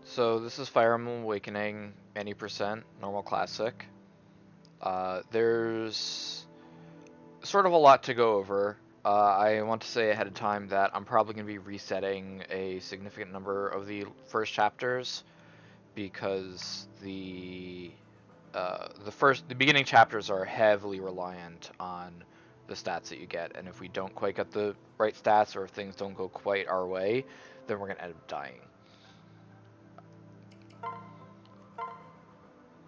So this is Fire Emblem Awakening, any percent, normal classic. There's sort of a lot to go over. I want to say ahead of time that I'm probably going to be resetting a significant number of the first chapters because the beginning chapters are heavily reliant on the stats that you get, and if we don't quite get the right stats or if things don't go quite our way, then we're going to end up dying.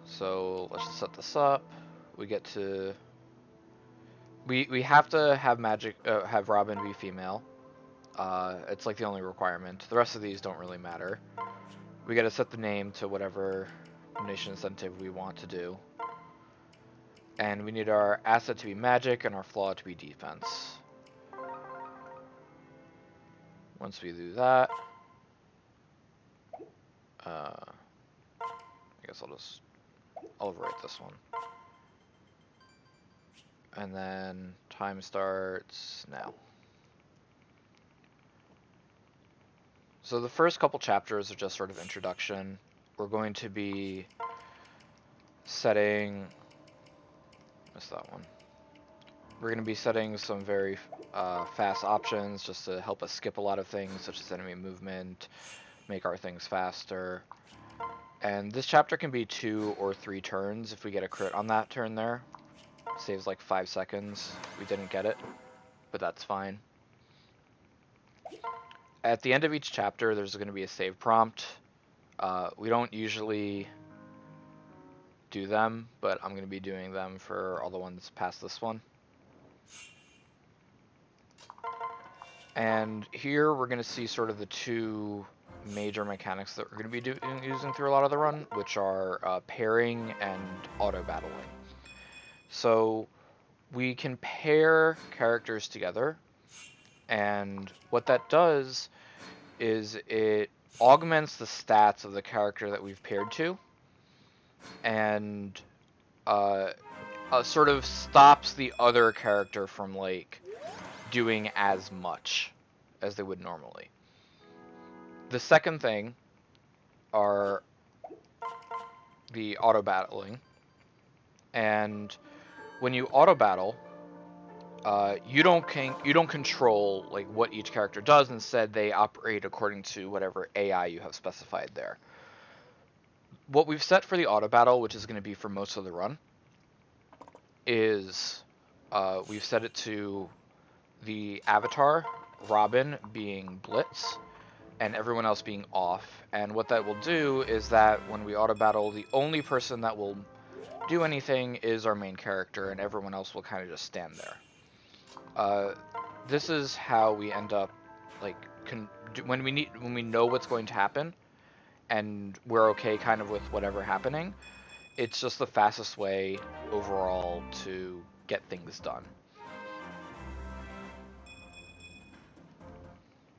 So let's just set this up. We get to we have to have have Robin be female. It's like the only requirement. The rest of these don't really matter. We got to set the name to whatever nation incentive we want to do. And we need our asset to be magic and our flaw to be defense. Once we do that, I guess I'll overwrite this one. And then time starts now. So the first couple chapters are just sort of introduction. We're going to be setting... Missed that one. We're going to be setting some very fast options just to help us skip a lot of things, such as enemy movement, make our things faster. And this chapter can be 2 or 3 turns if we get a crit on that turn there. Saves like 5 seconds. We didn't get it, but that's fine. At the end of each chapter, there's going to be a save prompt. We don't usually do them, but I'm going to be doing them for all the ones past this one. And here we're going to see sort of the 2 major mechanics that we're going to be using through a lot of the run, which are pairing and auto-battling. So we can pair characters together, and what that does is it augments the stats of the character that we've paired to, and sort of stops the other character from like doing as much as they would normally. The second thing are the auto battling, and when you auto battle, you don't control like what each character does. Instead, they operate according to whatever AI you have specified there. What we've set for the auto battle, which is going to be for most of the run, is we've set it to the avatar, Robin, being Blitz, and everyone else being off. And what that will do is that when we auto battle, the only person that will do anything is our main character, and everyone else will kind of just stand there. This is how we end up like when we know what's going to happen, and we're okay kind of with whatever happening. It's just the fastest way overall to get things done.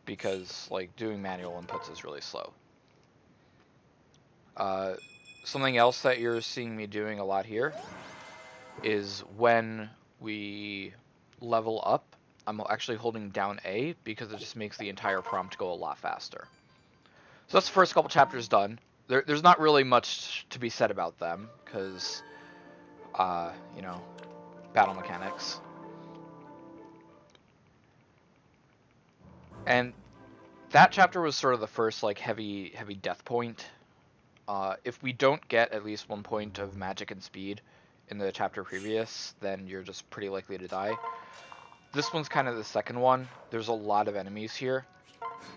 Because like doing manual inputs is really slow. Something else that you're seeing me doing a lot here is when we level up, I'm actually holding down A because it just makes the entire prompt go a lot faster. So that's the first couple chapters done. There's not really much to be said about them because, you know, battle mechanics. And that chapter was sort of the first like heavy death point. If we don't get at least 1 point of magic and speed in the chapter previous, then you're just pretty likely to die. This one's kind of the second one. There's a lot of enemies here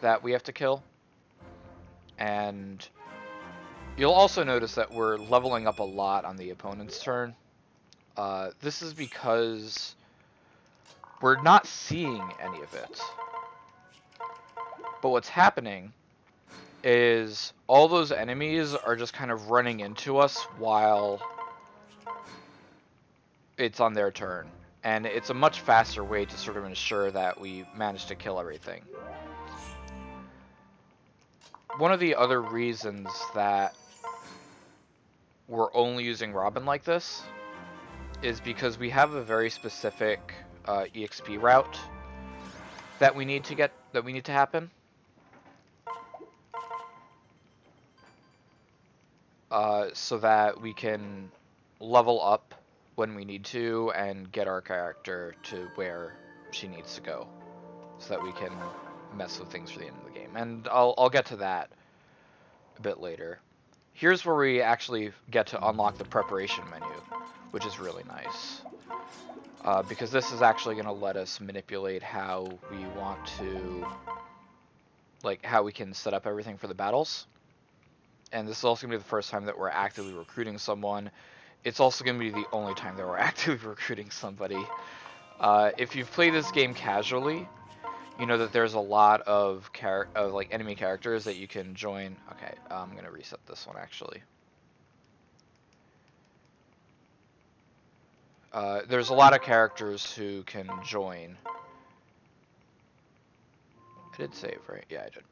that we have to kill. And you'll also notice that we're leveling up a lot on the opponent's turn. This is because we're not seeing any of it. But what's happening is all those enemies are just kind of running into us while it's on their turn. And it's a much faster way to sort of ensure that we manage to kill everything. One of the other reasons that we're only using Robin like this is because we have a very specific EXP route that we need to happen. so that we can level up when we need to and get our character to where she needs to go, so that we can mess with things for the end of the game. And I'll get to that a bit later. Here's where we actually get to unlock the preparation menu, which is really nice. Because this is actually going to let us manipulate how we want to, like, how we can set up everything for the battles. And this is also going to be the first time that we're actively recruiting someone. It's also going to be the only time that we're actively recruiting somebody. If you've played this game casually, you know that there's a lot of like enemy characters that you can join. Okay, I'm going to reset this one actually. There's a lot of characters who can join. I did save, right? Yeah, I did.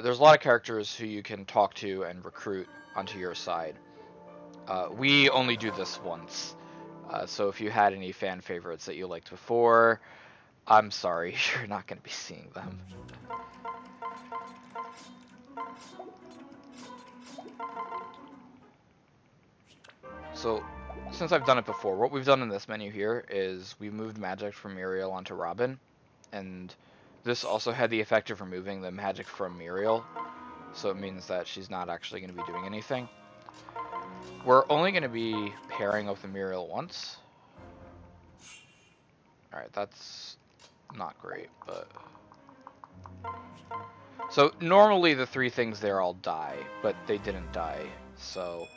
There's a lot of characters who you can talk to and recruit onto your side. We only do this once. So if you had any fan favorites that you liked before, I'm sorry, you're not going to be seeing them. So, since I've done it before, what we've done in this menu here is we've moved magic from Muriel onto Robin, and this also had the effect of removing the magic from Muriel, so it means that she's not actually going to be doing anything. We're only going to be pairing up the Muriel once. Alright, that's not great, but... So, normally the three things there all die, but they didn't die, so...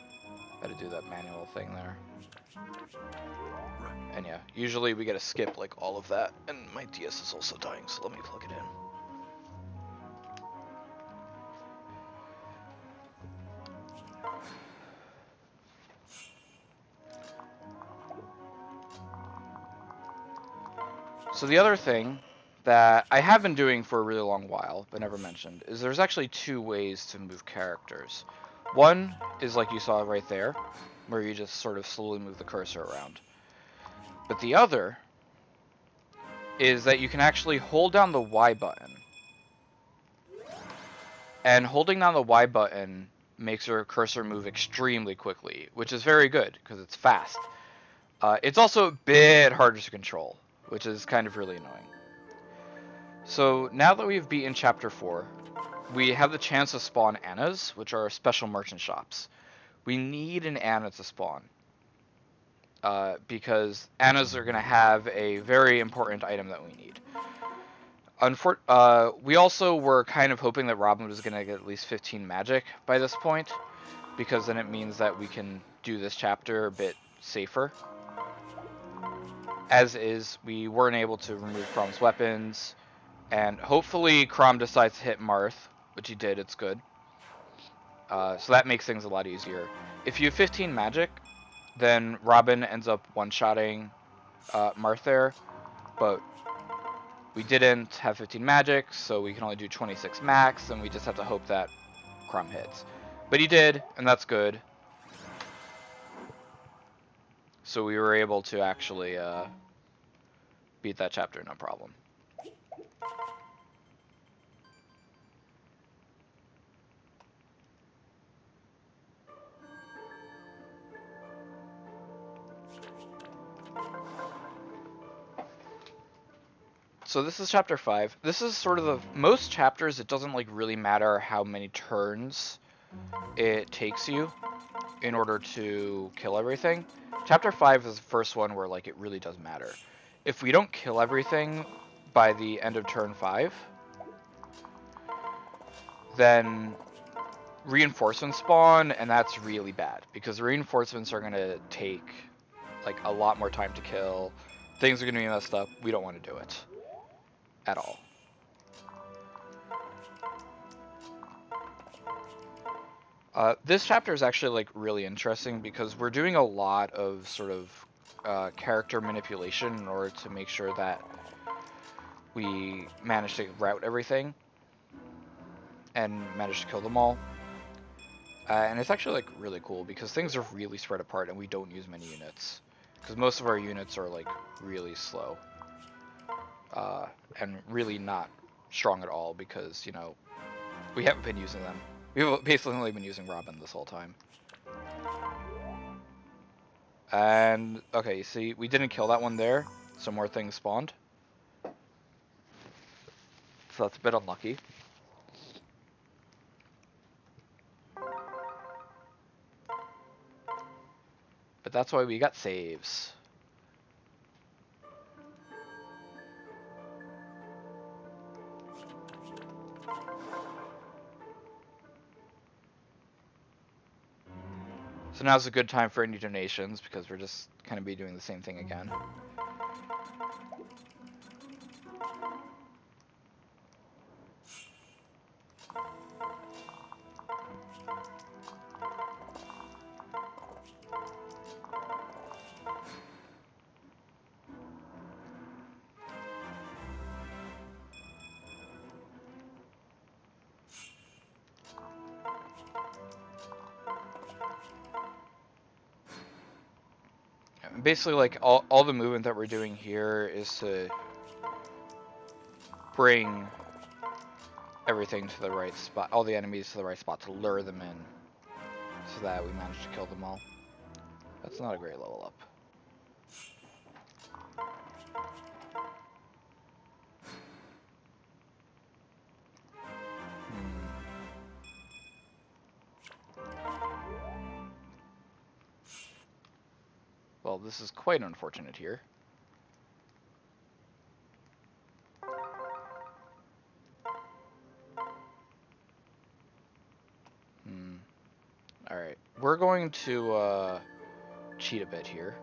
I had to do that manual thing there. And yeah, usually we get to skip like all of that, and my DS is also dying, so let me plug it in. So the other thing that I have been doing for a really long while, but never mentioned, is there's actually two ways to move characters. One is like you saw right there, where you just sort of slowly move the cursor around. But the other is that you can actually hold down the Y button. And holding down the Y button makes your cursor move extremely quickly, which is very good, because it's fast. It's also a bit harder to control, which is kind of really annoying. So now that we've beaten Chapter 4, we have the chance to spawn Annas, which are special merchant shops. We need an Anna to spawn, because Annas are going to have a very important item that we need. We also were kind of hoping that Robin was going to get at least 15 magic by this point, because then it means that we can do this chapter a bit safer. As is, we weren't able to remove Crom's weapons, and hopefully Crom decides to hit Marth, which he did, it's good. So that makes things a lot easier. If you have 15 magic, then Robin ends up one-shotting Marth there, but we didn't have 15 magic, so we can only do 26 max, and we just have to hope that Crom hits. But he did, and that's good. So we were able to actually beat that chapter, no problem. So this is chapter 5. This is sort of the most chapters. It doesn't like really matter how many turns it takes you in order to kill everything. Chapter 5 is the first one where like it really does matter. If we don't kill everything by the end of turn 5, then reinforcements spawn, and that's really bad because the reinforcements are going to take like a lot more time to kill. Things are going to be messed up. We don't want to do it at all. This chapter is actually like really interesting because we're doing a lot of sort of character manipulation in order to make sure that we manage to route everything and manage to kill them all. And it's actually like really cool because things are really spread apart and we don't use many units because most of our units are like really slow and really not strong at all because, you know, we haven't been using them. We've basically only been using Robin this whole time. And, okay, you see, we didn't kill that one there. Some more things spawned. So that's a bit unlucky. But that's why we got saves. So now's a good time for any donations because we're just kind of be doing the same thing again. Basically, like, all the movement that we're doing here is to bring everything to the right spot, all the enemies to the right spot to lure them in, so that we manage to kill them all. That's not a great level up. Well, this is quite unfortunate here. Alright, we're going to cheat a bit here.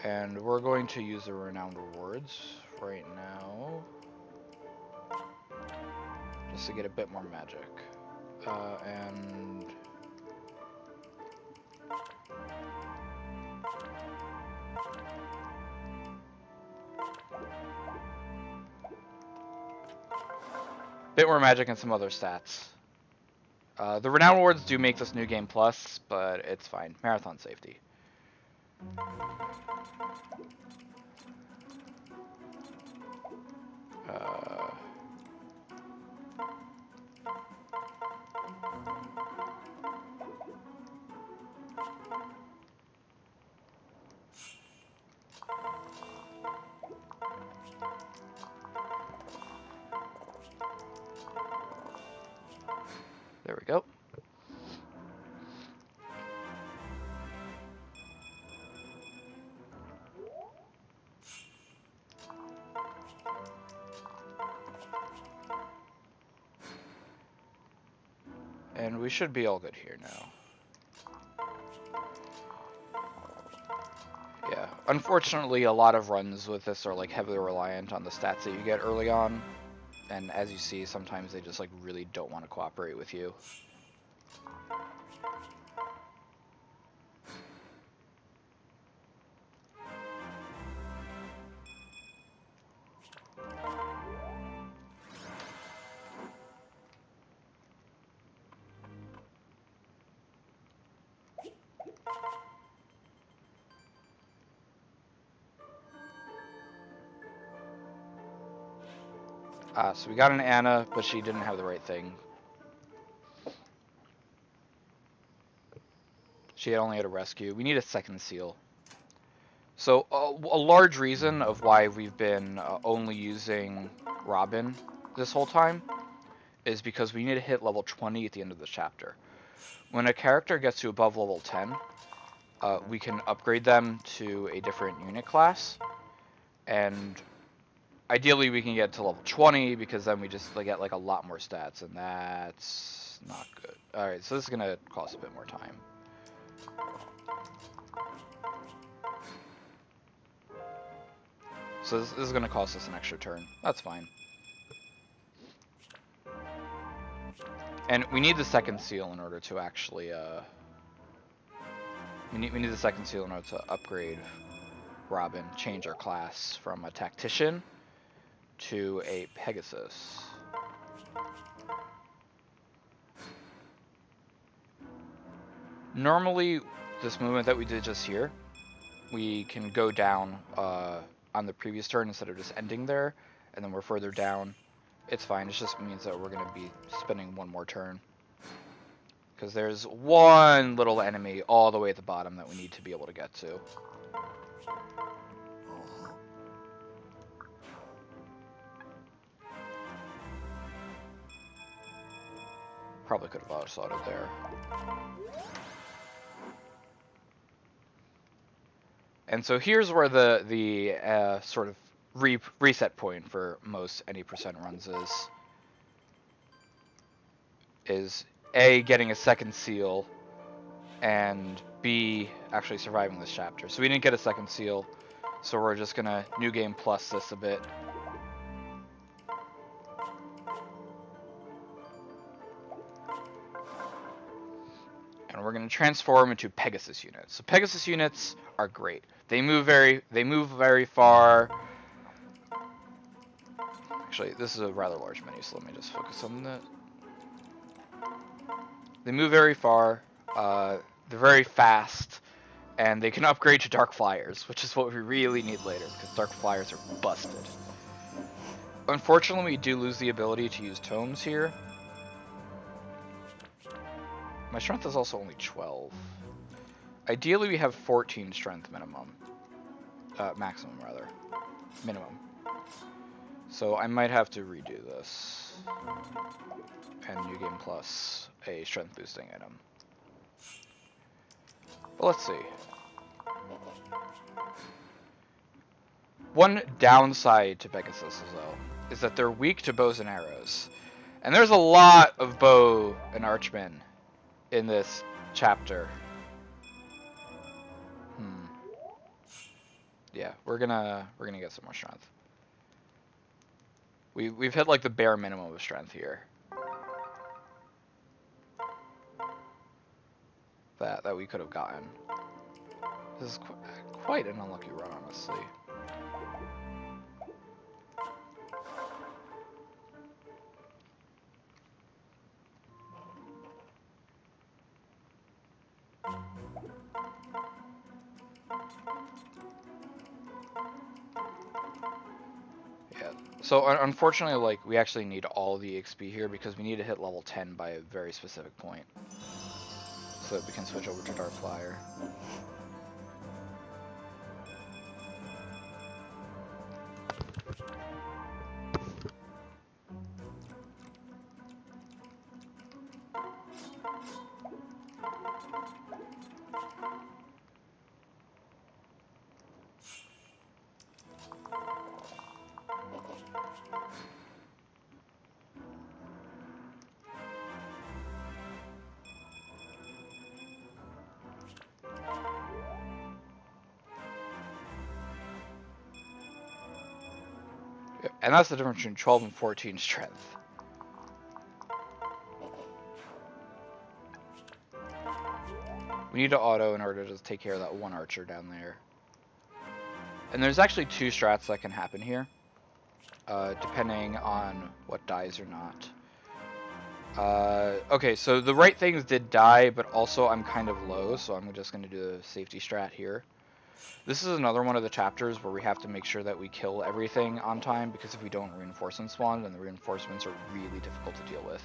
And we're going to use the renowned rewards right now. Just to get a bit more magic. And... bit more magic and some other stats. The renown awards do make this new game plus, but it's fine. Marathon safety. There we go. And we should be all good here now. Yeah, unfortunately a lot of runs with this are like heavily reliant on the stats that you get early on. And as you see, sometimes they just like really don't want to cooperate with you. So we got an Anna, but she didn't have the right thing. She only had a rescue. We need a second seal. So a large reason of why we've been only using Robin this whole time is because we need to hit level 20 at the end of the chapter. When a character gets to above level 10, we can upgrade them to a different unit class, and ideally we can get to level 20 because then we just get like a lot more stats, and that's not good. Alright, so this is going to cost a bit more time. So this is going to cost us an extra turn. That's fine. And we need the second seal in order to actually, we need the second seal in order to upgrade Robin, change our class from a tactician to a Pegasus. Normally, this movement that we did just here, we can go down on the previous turn instead of just ending there, and then we're further down. It's fine, it just means that we're going to be spending one more turn. Because there's one little enemy all the way at the bottom that we need to be able to get to. Probably could have auto-slotted there. And so here's where the sort of reset point for most any percent runs is A, getting a second seal, and B, actually surviving this chapter. So we didn't get a second seal, so we're just gonna new game plus this a bit. And we're gonna transform into Pegasus units. So Pegasus units are great. They move very far. Actually, this is a rather large menu, so let me just focus on that. They move very far. They're very fast, and they can upgrade to Dark Flyers, which is what we really need later, because Dark Flyers are busted. Unfortunately, we do lose the ability to use tomes here. My strength is also only 12. Ideally, we have 14 strength minimum. Maximum, rather. Minimum. So I might have to redo this. And New Game Plus a strength boosting item. But let's see. One downside to Pegasus, though, is that they're weak to bows and arrows. And there's a lot of bow and archmen in this chapter. Yeah, we're gonna get some more strength. We've hit like the bare minimum of strength here. That we could have gotten. This is quite an unlucky run, honestly. Yeah. So unfortunately, like, we actually need all the XP here because we need to hit level 10 by a very specific point, so that we can switch over to Dark Flyer. And that's the difference between 12 and 14 strength. We need to auto in order to take care of that one archer down there. And there's actually two strats that can happen here, depending on what dies or not. Okay, so the right things did die, but also I'm kind of low, so I'm just going to do a safety strat here. This is another one of the chapters where we have to make sure that we kill everything on time, because if we don't, reinforcements spawn, and the reinforcements are really difficult to deal with.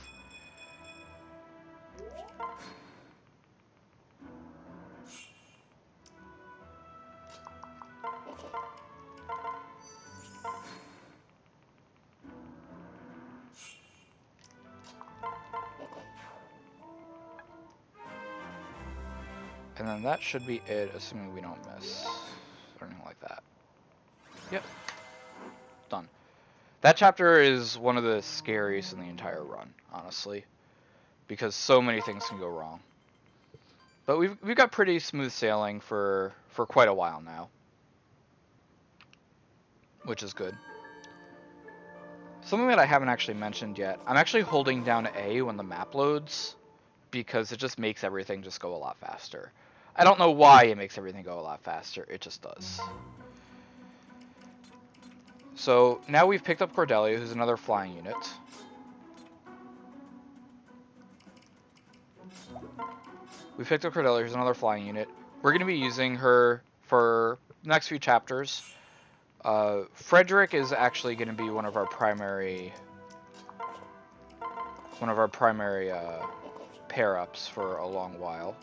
And then that should be it, assuming we don't miss or anything like that. Yep. Done. That chapter is one of the scariest in the entire run, honestly, because so many things can go wrong. But we've got pretty smooth sailing for quite a while now, which is good. Something that I haven't actually mentioned yet, I'm actually holding down A when the map loads, because it just makes everything just go a lot faster. I don't know why it makes everything go a lot faster, it just does. So now we've picked up Cordelia, who's another flying unit. We've picked up Cordelia, who's another flying unit. We're going to be using her for the next few chapters. Frederick is actually going to be one of our primary pair-ups for a long while.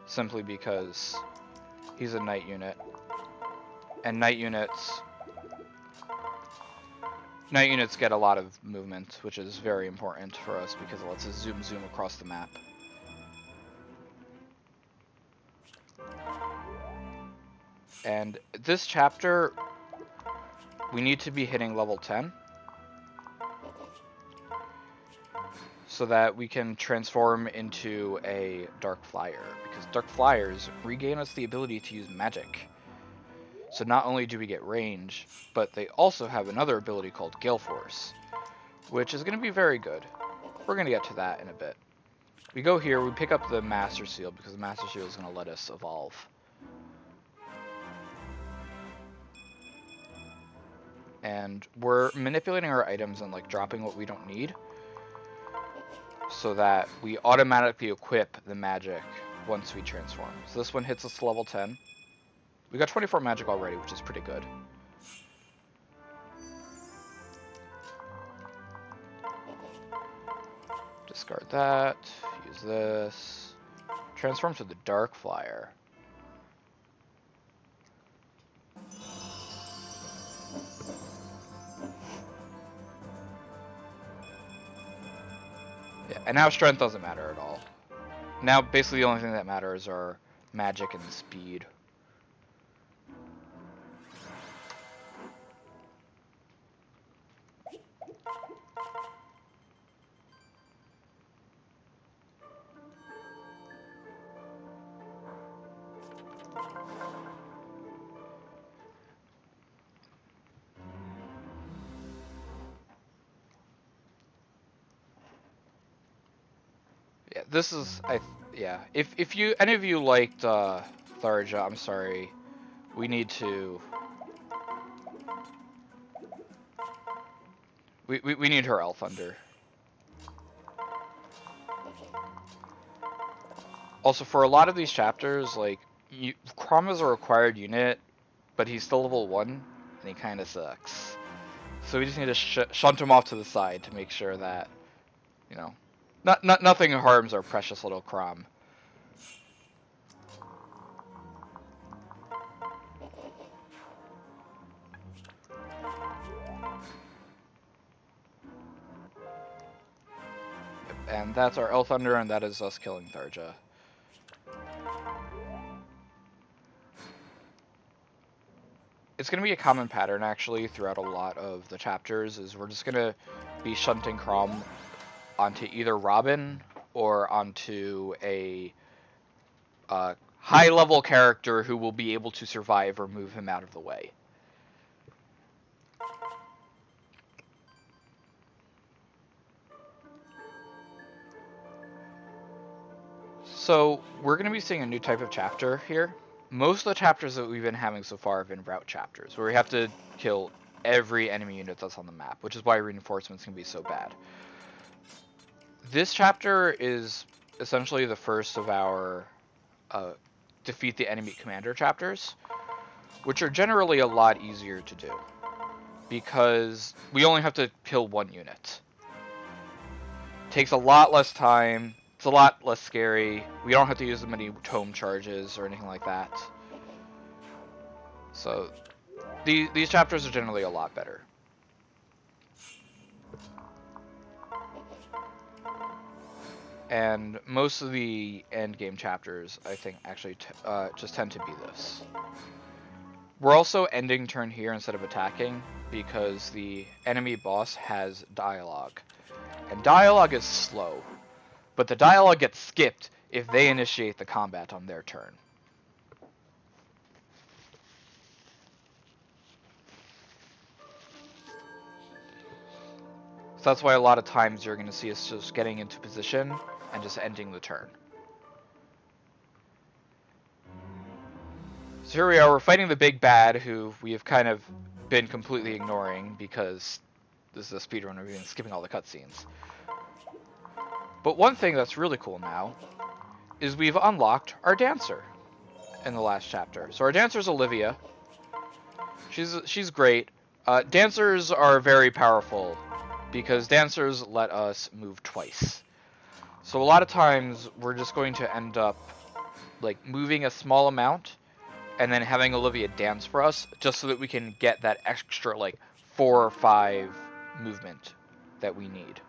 Simply because he's a knight unit. And knight units get a lot of movement, which is very important for us because it lets us zoom across the map. And this chapter, we need to be hitting level 10 so that we can transform into a Dark Flyer, because Dark Flyers regain us the ability to use magic. So not only do we get range, but they also have another ability called Gale Force, which is going to be very good. We're going to get to that in a bit. We go here, we pick up the Master Seal, because the Master Seal is going to let us evolve. And we're manipulating our items and like dropping what we don't need, so that we automatically equip the magic once we transform. So this one hits us to level 10. We got 24 magic already, which is pretty good. Discard that, use this. Transform to the Dark Flyer. Yeah, and now strength doesn't matter at all. Now basically the only thing that matters are magic and speed. Yeah, this is yeah. If any of you liked Tharja, I'm sorry. We need to we need her Elf Thunder. Also, for a lot of these chapters, like Crom is a required unit, but he's still level 1 and he kind of sucks. So we just need to shunt him off to the side to make sure that, you know, nothing harms our precious little Crom. And that's our Elf Thunder, and that is us killing Tharja. It's going to be a common pattern, actually, throughout a lot of the chapters, is we're just going to be shunting Crom onto either Robin or onto a high-level character who will be able to survive or move him out of the way. So, we're going to be seeing a new type of chapter here. Most of the chapters that we've been having so far have been route chapters, where we have to kill every enemy unit that's on the map, which is why reinforcements can be so bad. This chapter is essentially the first of our defeat the enemy commander chapters, which are generally a lot easier to do, because we only have to kill one unit. Takes a lot less time. It's a lot less scary. We don't have to use as many tome charges or anything like that. So these chapters are generally a lot better. And most of the end game chapters, I think, actually just tend to be this. We're also ending turn here instead of attacking because the enemy boss has dialogue. And dialogue is slow, but the dialogue gets skipped if they initiate the combat on their turn. So that's why a lot of times you're going to see us just getting into position and just ending the turn. So here we are, we're fighting the big bad, who we have kind of been completely ignoring because this is a speedrun, we've been skipping all the cutscenes. But one thing that's really cool now is we've unlocked our dancer in the last chapter. So our dancer is Olivia. She's great. Dancers are very powerful because dancers let us move twice. So a lot of times we're just going to end up like moving a small amount and then having Olivia dance for us just so that we can get that extra like 4 or 5 movement that we need.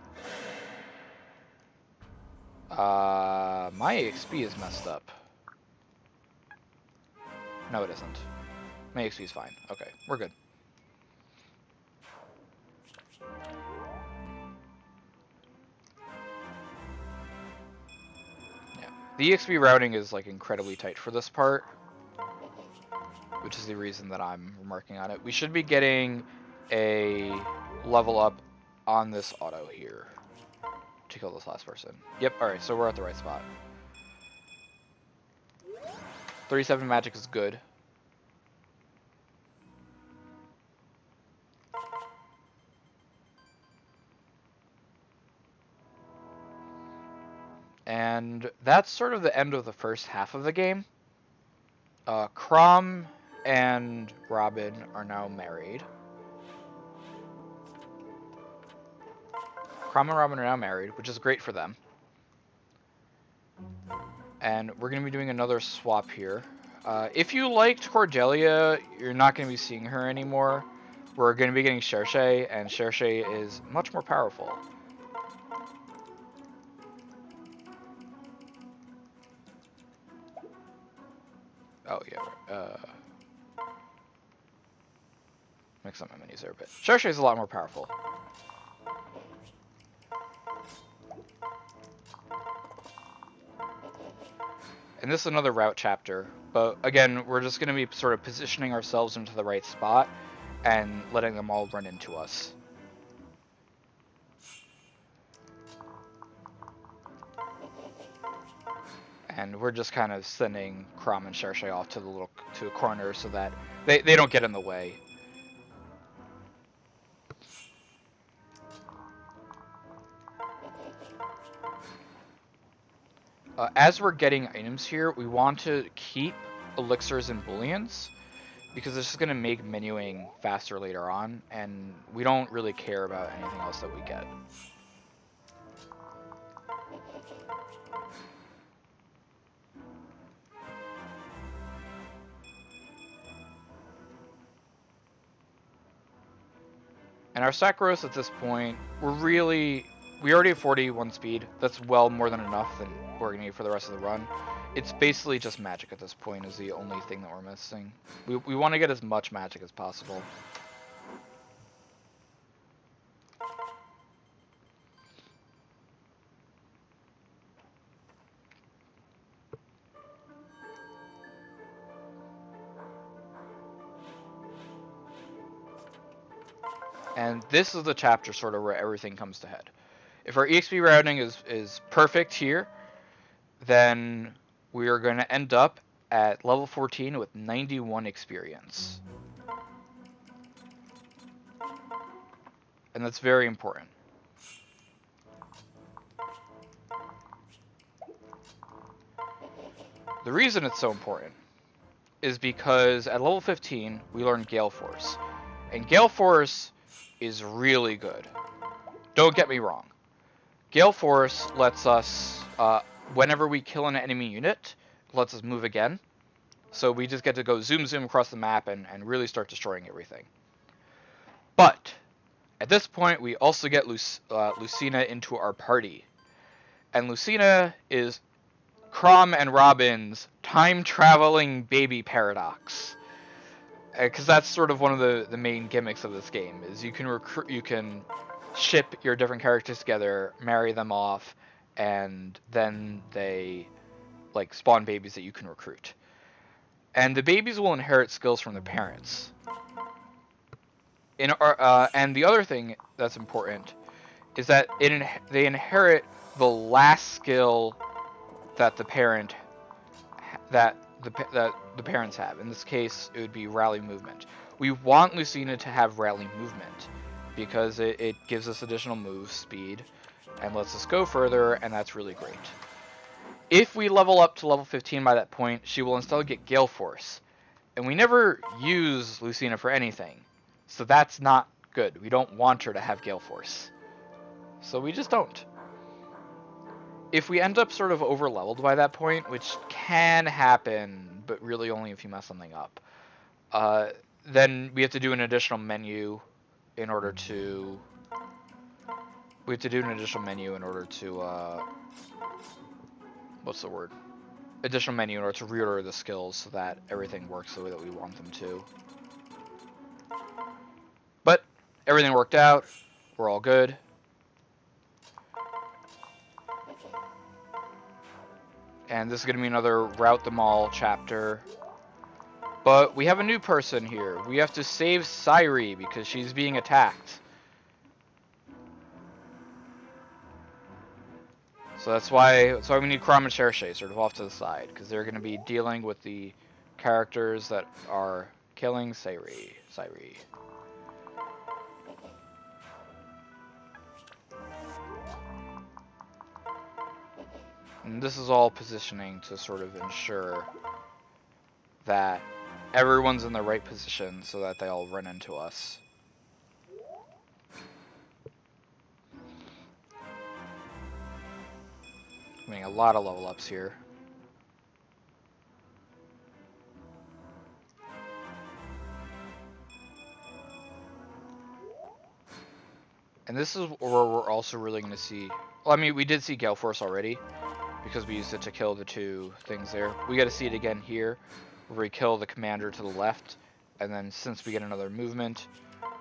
My XP is messed up. No, it isn't. My XP is fine. Okay, we're good. Yeah. The EXP routing is like incredibly tight for this part, which is the reason that I'm remarking on it. We should be getting a level up on this auto here to kill this last person. Yep, alright, so we're at the right spot. 37 magic is good. And that's sort of the end of the first half of the game. Crom and Robin are now married. Crom and Robin are now married, which is great for them. And we're going to be doing another swap here. If you liked Cordelia, you're not going to be seeing her anymore. We're going to be getting Cherche, and Cherche is much more powerful. Oh, yeah. Mix up my menus there a bit. Cherche is a lot more powerful. And this is another route chapter, but again, we're just going to be sort of positioning ourselves into the right spot and letting them all run into us. And we're just kind of sending Crom and Cherche off to a corner so that they don't get in the way. As we're getting items here, we want to keep elixirs and booleans because it's just going to make menuing faster later on, and we don't really care about anything else that we get. And our Sacros at this point, we already have 41 speed. That's well more than enough than we're going to need for the rest of the run. It's basically just magic at this point is the only thing that we're missing. We want to get as much magic as possible. And this is the chapter sort of where everything comes to head. If our EXP routing is perfect here, then we are going to end up at level 14 with 91 experience. And that's very important. The reason it's so important is because at level 15, we learn Gale Force. And Gale Force is really good. Don't get me wrong. Gale Force lets us, whenever we kill an enemy unit, lets us move again. So we just get to go zoom across the map and really start destroying everything. But at this point, we also get Lucina into our party. And Lucina is Crom and Robin's time-traveling baby paradox. Because that's sort of one of the main gimmicks of this game, is you can ship your different characters together, marry them off, and then they like spawn babies that you can recruit. And the babies will inherit skills from their parents. And the other thing that's important is that they inherit the last skill that the parents have. In this case, it would be rally movement. We want Lucina to have rally movement because it gives us additional move speed and lets us go further, and that's really great. If we level up to level 15 by that point, she will instead get Gale Force. And we never use Lucina for anything, so that's not good. We don't want her to have Gale Force. So we just don't. if we end up sort of over leveled by that point, which can happen, but really only if you mess something up, then we have to do an additional menu in order to. We have to do an additional menu in order to. What's the word? Additional menu in order to reorder the skills so that everything works the way that we want them to. But everything worked out. We're all good. And this is going to be another Route them All chapter. But we have a new person here. We have to save Sairi because she's being attacked. So that's why we need Crom and Cherche sort of off to the side, because they're going to be dealing with the characters that are killing Sairi. And this is all positioning to sort of ensure that everyone's in the right position so that they all run into us. Getting a lot of level ups here. And this is where we're also really going to see... Well, I mean, we did see Gale Force already, because we used it to kill the two things there. We got to see it again here, where we kill the commander to the left, and then since we get another movement,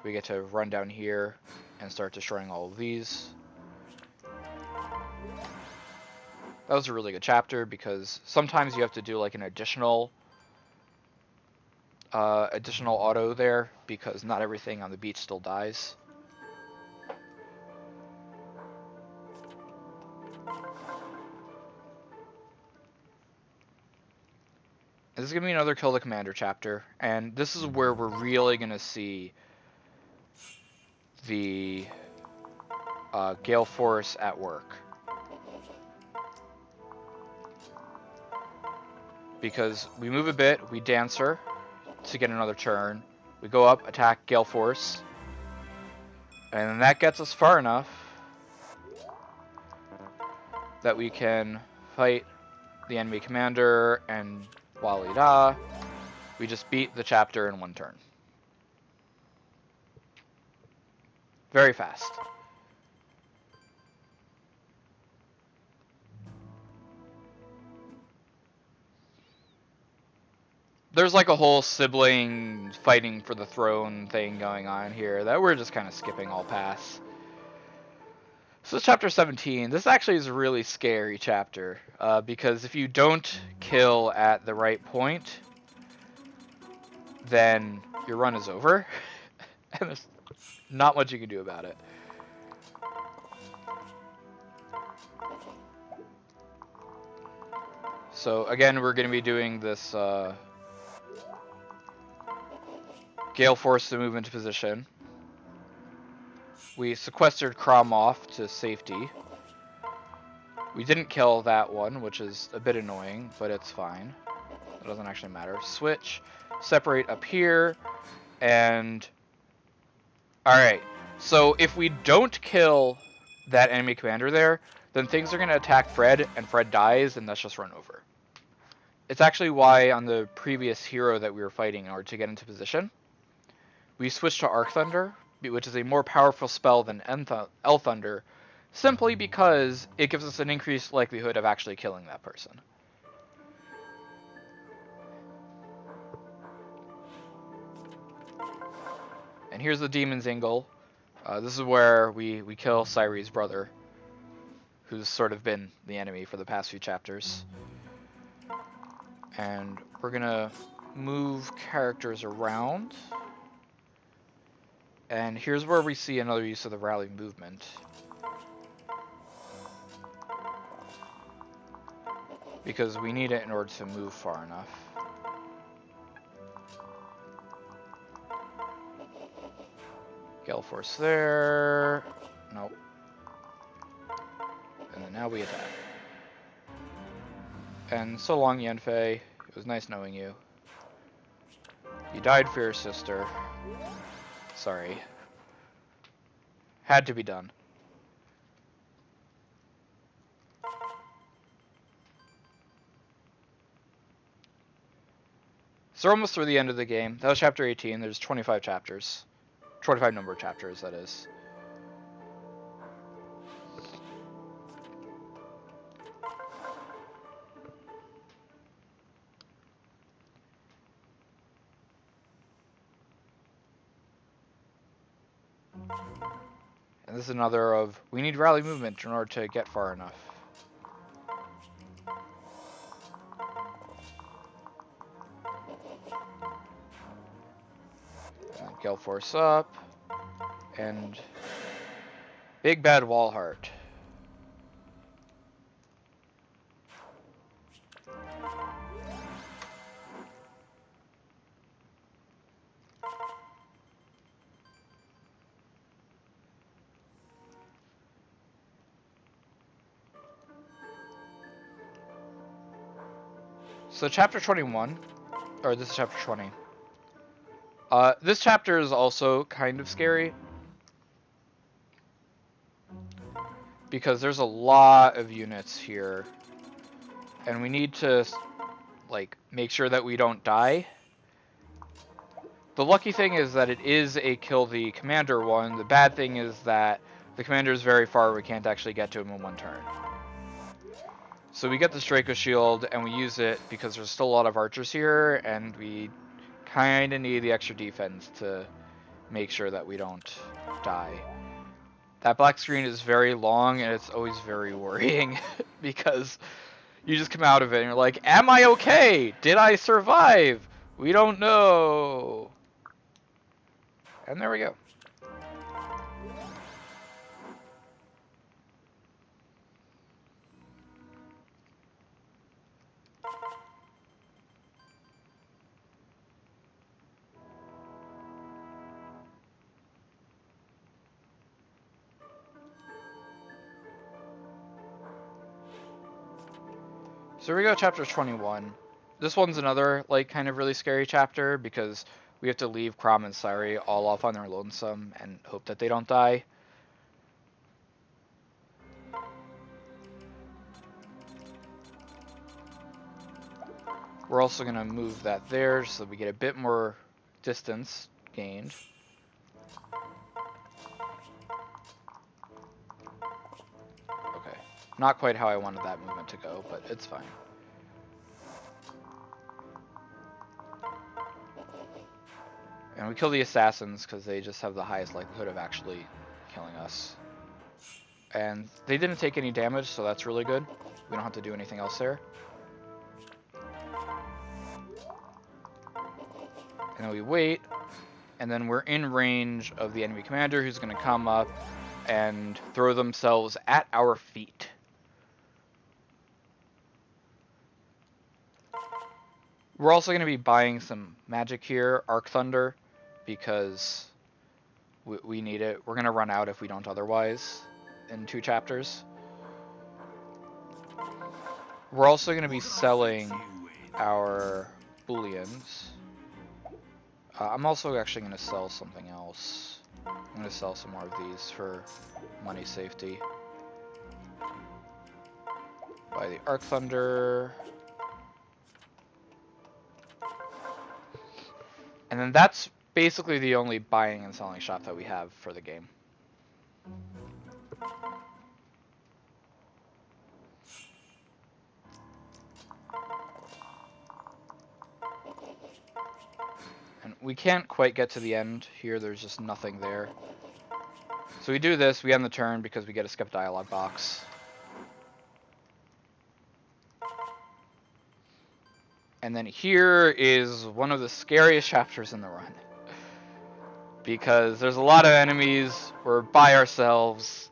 we get to run down here and start destroying all of these. That was a really good chapter, because sometimes you have to do like an additional auto there, because not everything on the beach still dies. And this is going to be another Kill the Commander chapter, and this is where we're really going to see the Gale Force at work. Because we move a bit, we Dancer to get another turn, we go up, attack Gale Force, and that gets us far enough that we can fight the enemy commander, and voila, we just beat the chapter in one turn. Very fast. There's like a whole sibling fighting for the throne thing going on here that we're just kind of skipping all past. So chapter 17, this actually is a really scary chapter, because if you don't kill at the right point, then your run is over, and there's not much you can do about it. So again, we're going to be doing this Gale Force to move into position. We sequestered Crom off to safety. We didn't kill that one, which is a bit annoying, but it's fine. It doesn't actually matter. Switch, separate up here, and... Alright, so if we don't kill that enemy commander there, then things are going to attack Fred, and Fred dies, and that's just run over. It's actually why on the previous hero that we were fighting, in order to get into position, we switched to Arc Thunder, which is a more powerful spell than El Thunder, simply because it gives us an increased likelihood of actually killing that person. And here's the Demon's Angle. This is where we kill Sairi's brother, who's sort of been the enemy for the past few chapters. And we're gonna move characters around. And here's where we see another use of the rally movement. Because we need it in order to move far enough. Gale Force there. Nope. And then now we attack. And so long, Yanfei. It was nice knowing you. You died for your sister. Sorry. Had to be done. So we're almost through the end of the game. That was chapter 18. There's 25 chapters. 25 number of chapters, that is. And this is another of, we need rally movement in order to get far enough. Gale Force up. And Big Bad Wallheart. So chapter 21, or this is chapter 20. This chapter is also kind of scary. Because there's a lot of units here. And we need to, like, make sure that we don't die. The lucky thing is that it is a kill the commander one. The bad thing is that the commander is very far. We can't actually get to him in one turn. So we get the Draco Shield, and we use it because there's still a lot of archers here, and we kind of need the extra defense to make sure that we don't die. That black screen is very long, and it's always very worrying because you just come out of it and you're like, am I okay? Did I survive? We don't know. And there we go. So here we go, chapter 21. This one's another, like, kind of really scary chapter because we have to leave Crom and Sari all off on their lonesome and hope that they don't die. We're also going to move that there so that we get a bit more distance gained. Okay. Not quite how I wanted that movement to go, but it's fine. And we kill the assassins because they just have the highest likelihood of actually killing us. And they didn't take any damage, so that's really good. We don't have to do anything else there. And then we wait, and then we're in range of the enemy commander who's going to come up and throw themselves at our feet. We're also going to be buying some magic here, Arc Thunder, because we need it. We're going to run out if we don't otherwise in 2 chapters. We're also going to be selling our bullions. I'm also actually going to sell something else. I'm going to sell some more of these for money safety. Buy the Arc Thunder. And then that's basically the only buying and selling shop that we have for the game. And we can't quite get to the end here, there's just nothing there. So we do this, we end the turn because we get a skip dialogue box. And then here is one of the scariest chapters in the run. Because there's a lot of enemies, we're by ourselves,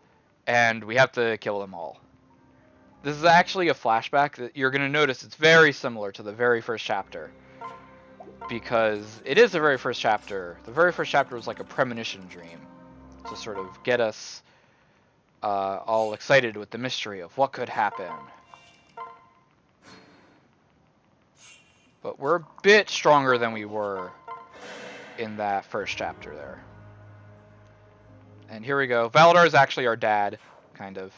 and we have to kill them all. This is actually a flashback that you're going to notice it's very similar to the very first chapter. Because it is the very first chapter. The very first chapter was like a premonition dream. To sort of get us all excited with the mystery of what could happen. But we're a bit stronger than we were in that first chapter there. And here we go. Valadar is actually our dad, kind of.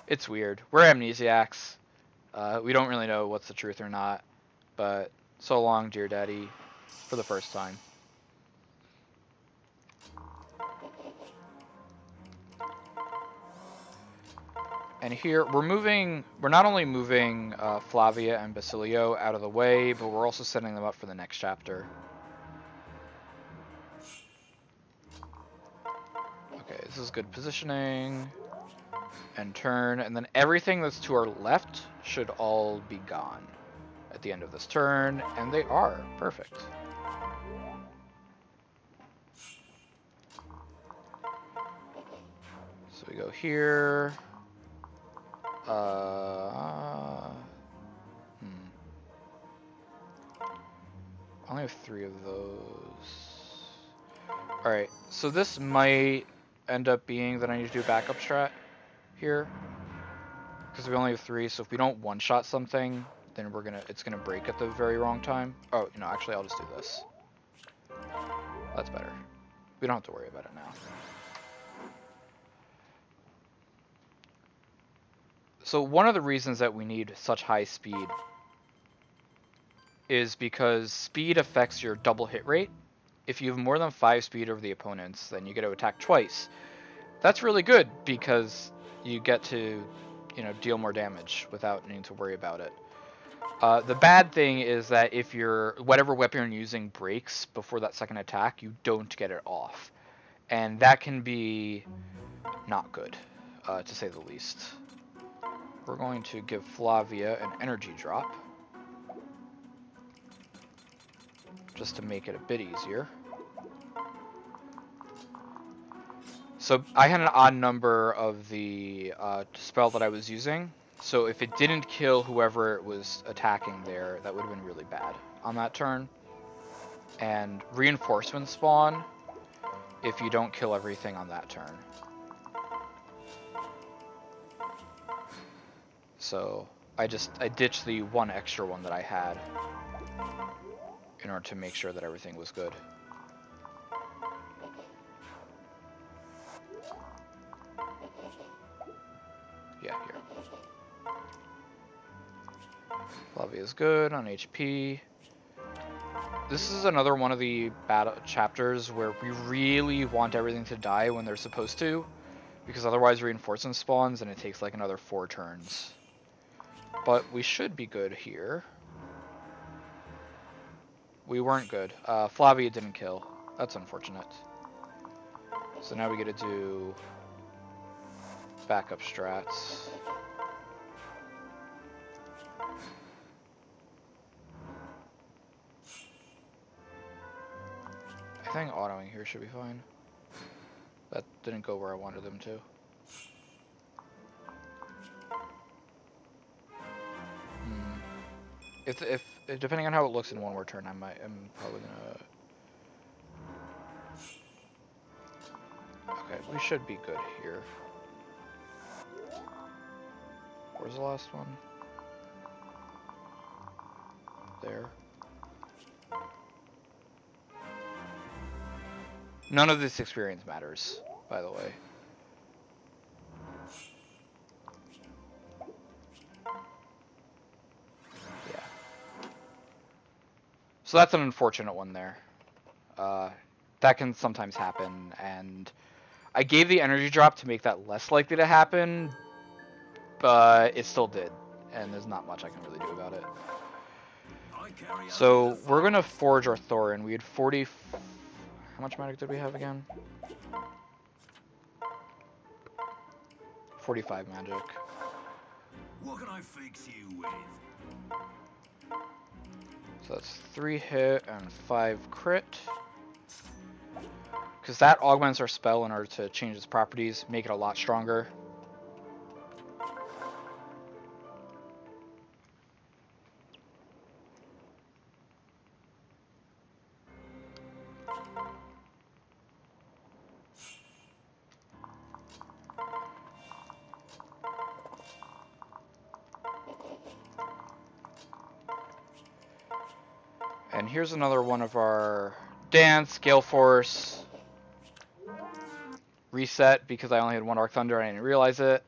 It's weird. We're amnesiacs. We don't really know what's the truth or not. But So long, dear daddy, for the first time. And here, we're not only moving Flavia and Basilio out of the way, but we're also setting them up for the next chapter. Okay, this is good positioning. And turn, and then everything that's to our left should all be gone at the end of this turn, and they are. Perfect. So we go here. I only have 3 of those. Alright, so this might end up being that I need to do a backup strat here. Because we only have 3, so if we don't one-shot something, then it's gonna break at the very wrong time. Oh, actually I'll just do this. That's better. We don't have to worry about it now. So one of the reasons that we need such high speed is because speed affects your double hit rate. If you have more than 5 speed over the opponents, then you get to attack twice. That's really good because you get to, deal more damage without needing to worry about it. The bad thing is that if whatever weapon you're using breaks before that second attack, you don't get it off. And that can be not good, to say the least. We're going to give Flavia an energy drop, just to make it a bit easier. So I had an odd number of the spell that I was using, so if it didn't kill whoever it was attacking there, that would have been really bad on that turn. And reinforcements spawn if you don't kill everything on that turn. So I ditched the 1 extra one that I had in order to make sure that everything was good. Yeah, here. Flavia is good on HP. This is another one of the battle chapters where we really want everything to die when they're supposed to, because otherwise reinforcement spawns and it takes like another 4 turns. But we should be good here. We weren't good. Flavia didn't kill. That's unfortunate. So now we get to do backup strats. I think autoing here should be fine. That didn't go where I wanted them to. If depending on how it looks in one more turn, I'm probably gonna. Okay, we should be good here. Where's the last one? There. None of this experience matters, by the way. Yeah. So that's an unfortunate one there. That can sometimes happen, and I gave the energy drop to make that less likely to happen, but it still did, and there's not much I can really do about it. So we're gonna forge our Thorin. We had 40. How much magic did we have again? 45 magic. What can I fix you with? So that's 3 hit and 5 crit. Because that augments our spell in order to change its properties, make it a lot stronger. And here's another one of our dance, Gale Force. Reset because I only had 1 Arc Thunder and I didn't realize it.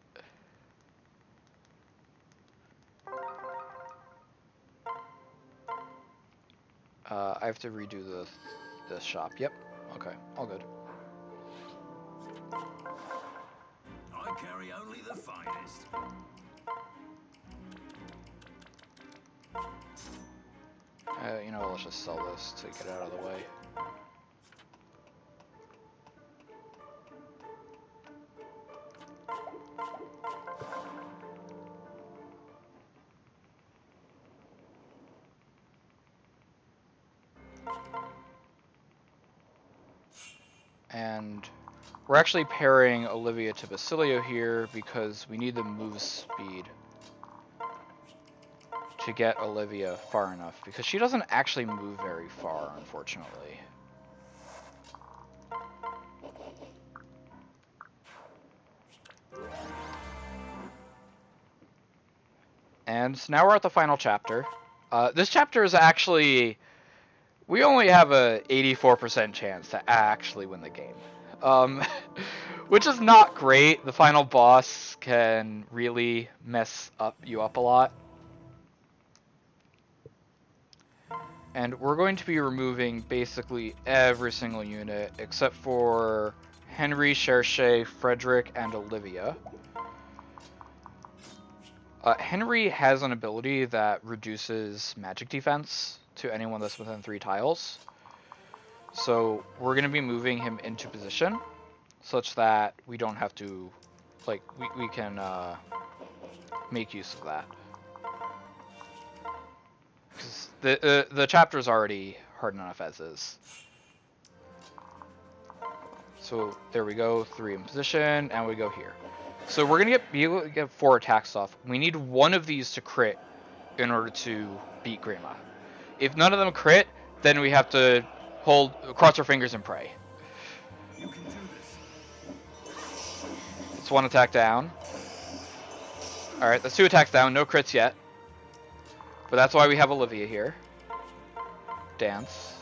I have to redo the shop. Yep. Okay. All good. I carry only the finest. You know, let's just sell this to get it out of the way. And we're actually pairing Olivia to Basilio here because we need the move speed to get Olivia far enough, because she doesn't actually move very far, unfortunately. And so now we're at the final chapter. This chapter is actually... We only have a 84% chance to actually win the game. Which is not great. The final boss can really mess you up a lot. And we're going to be removing basically every single unit except for Henry, Cherche, Frederick, and Olivia. Henry has an ability that reduces magic defense to anyone that's within 3 tiles. So we're going to be moving him into position such that we don't have to, like, we can make use of that. Because the chapter's already hard enough as is. So there we go, 3 in position, and we go here. So we're gonna be able to get 4 attacks off. We need one of these to crit in order to beat Grima. If none of them crit, then we have to cross our fingers and pray. You can do this. It's 1 attack down. Alright, that's 2 attacks down, no crits yet. But that's why we have Olivia here. Dance.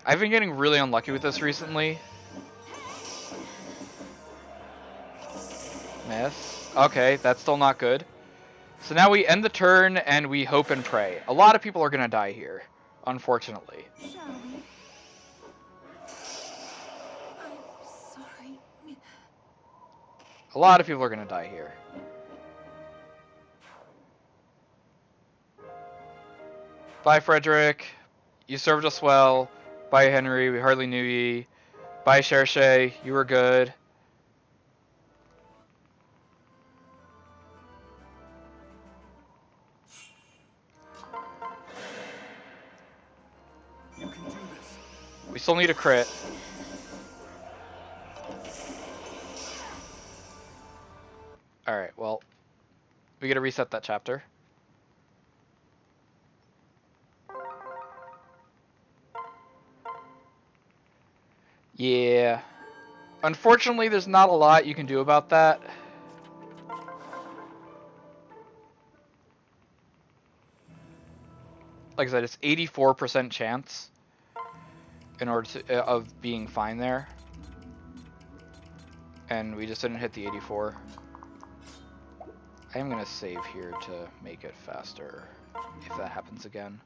I've been getting really unlucky with this recently. Miss. Okay, that's still not good. So now we end the turn and we hope and pray. A lot of people are going to die here, unfortunately. Shall we? I'm sorry. A lot of people are going to die here. Bye, Frederick. You served us well. Bye, Henry. We hardly knew ye. Bye, Cherche. You were good. You can do this. We still need a crit. Alright, well, we gotta reset that chapter. Yeah. Unfortunately, there's not a lot you can do about that. Like I said, it's 84% chance in order to of being fine there. And we just didn't hit the 84. I am going to save here to make it faster if that happens again.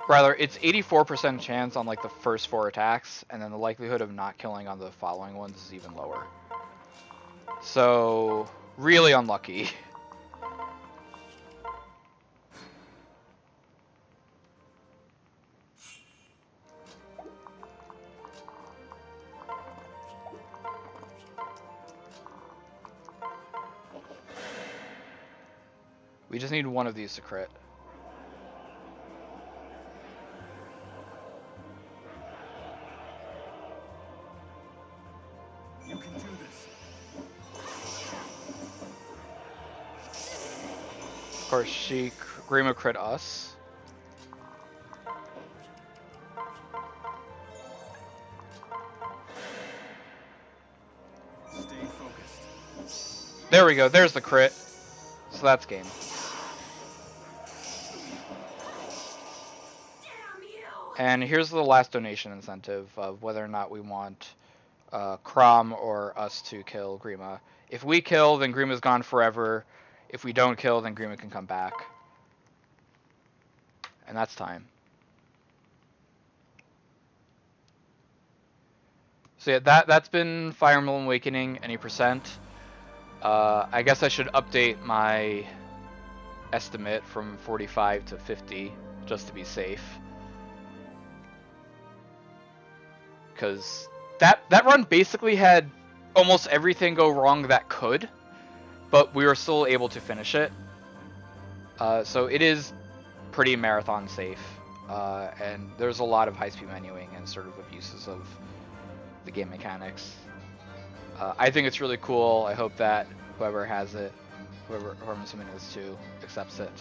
Rather, it's 84% chance on like the first 4 attacks, and then the likelihood of not killing on the following ones is even lower. So, really unlucky. We just need one of these to crit. You can do this. Of course, Grima crit us. Stay focused. There we go, there's the crit. So that's game. And here's the last donation incentive of whether or not we want Crom or us to kill Grima. If we kill, then Grima's gone forever. If we don't kill, then Grima can come back. And that's time. So yeah, that's been Fire Emblem Awakening, any percent. I guess I should update my estimate from 45 to 50, just to be safe. Because that run basically had almost everything go wrong that could, but we were still able to finish it. So it is pretty marathon safe, and there's a lot of high-speed menuing and sort of abuses of the game mechanics. I think it's really cool. I hope that whoever has it, whoever I'm assuming it is too, accepts it.